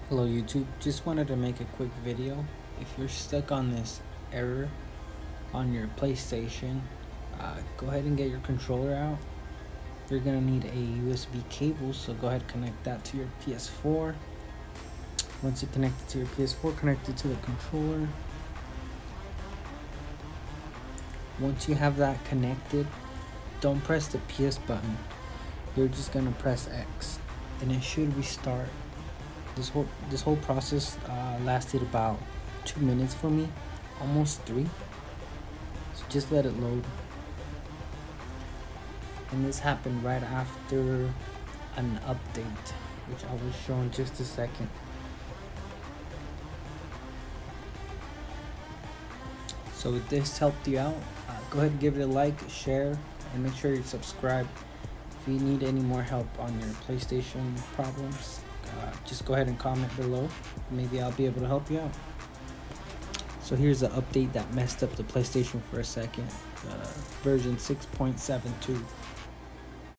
Hello YouTube, just wanted to make a quick video. If you're stuck on this error on your PlayStation, go ahead and get your controller out. You're gonna need a USB cable, so go ahead and connect that to your PS4. Once you connect it to your PS4, connect it to the controller. Once you have that connected, don't press the PS button. You're just gonna press X and it should restart. This whole process lasted about 2 minutes for me, almost 3. So just let it load. And this happened right after an update, which I will show in just a second. So if this helped you out, go ahead and give it a like, share, and make sure you subscribe. If you need any more help on your PlayStation problems, just go ahead and comment below. Maybe I'll be able to help you out. So here's the update that messed up the PlayStation for a second. Version 6.72.